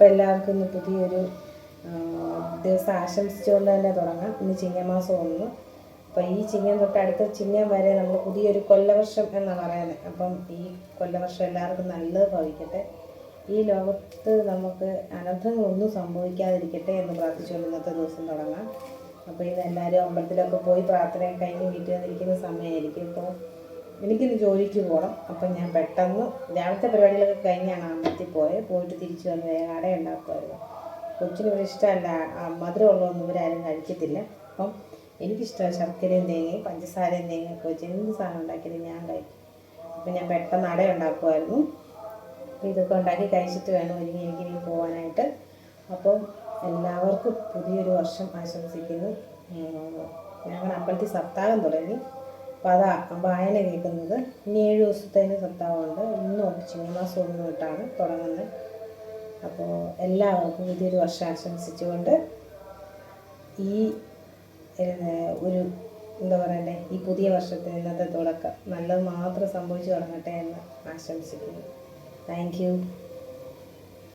അപ്പോൾ എല്ലാവർക്കും ഇന്ന് പുതിയൊരു ദിവസം ആശംസിച്ചുകൊണ്ട് തന്നെ തുടങ്ങാം. ഇന്ന് ചിങ്ങമാസം 1. അപ്പോൾ ഈ ചിങ്ങം തൊട്ട് അടുത്ത ചിങ്ങം വരെ നമ്മൾ പുതിയൊരു കൊല്ലവർഷം എന്നാണ് പറയുന്നത്. അപ്പം ഈ കൊല്ലവർഷം എല്ലാവർക്കും നല്ലത് ഭവിക്കട്ടെ. ഈ ലോകത്ത് നമുക്ക് അനർത്ഥങ്ങളൊന്നും സംഭവിക്കാതിരിക്കട്ടെ എന്ന് പ്രാർത്ഥിച്ചുകൊണ്ട് ഇന്നത്തെ ദിവസം തുടങ്ങാം. അപ്പോൾ ഇന്ന് എല്ലാവരും അമ്പലത്തിലൊക്കെ പോയി പ്രാർത്ഥനയൊക്കെ കഴിഞ്ഞ് വീട്ടിൽ വന്നിരിക്കുന്ന സമയമായിരിക്കും. ഇപ്പോൾ എനിക്കിന്ന് ജോലിക്ക് പോകണം. അപ്പം ഞാൻ പെട്ടെന്ന് രാവിലത്തെ പരിപാടികളൊക്കെ കഴിഞ്ഞാണ് അമ്പലത്തിൽ പോയിട്ട് തിരിച്ചു വന്ന് വേഗം അട ഉണ്ടാക്കുമായിരുന്നു. കൊച്ചിന് ഇഷ്ടമല്ല, മധുരമുള്ളതൊന്നും ഇവരാരും കഴിക്കത്തില്ല. അപ്പം എനിക്കിഷ്ടമാണ് ശർക്കരയും തേങ്ങയും പഞ്ചസാരയും തേങ്ങയൊക്കെ വെച്ച് എന്ത് സാധനം ഉണ്ടാക്കിയാലും ഞാൻ കഴിക്കും. അപ്പം ഞാൻ പെട്ടെന്ന് അട ഉണ്ടാക്കുമായിരുന്നു. അപ്പോൾ ഇതൊക്കെ ഉണ്ടാക്കി കഴിച്ചിട്ട് വേണം എനിക്കിനി പോകാനായിട്ട്. അപ്പം എല്ലാവർക്കും പുതിയൊരു വർഷം ആശംസിക്കുന്നു. ഞങ്ങളുടെ അമ്പലത്തിൽ സപ്താഹം തുടങ്ങി. അപ്പോൾ അതാ വായന കേൾക്കുന്നത്. ഇനി 7 ദിവസത്തേന് സപ്താഹമുണ്ട്. ഇന്നും ചിങ്ങമാസം 1 തൊട്ടാണ് തുടങ്ങുന്നത്. അപ്പോൾ എല്ലാവർക്കും പുതിയൊരു വർഷം ആശംസിച്ചുകൊണ്ട് ഈ ഒരു എന്താ പറയണ്ടേ, ഈ പുതിയ വർഷത്തെ ഇന്നത്തെ തുടക്കം നല്ലത് മാത്രം സംഭവിച്ചു തുടങ്ങട്ടെ എന്ന് ആശംസിക്കുന്നു. Thank you.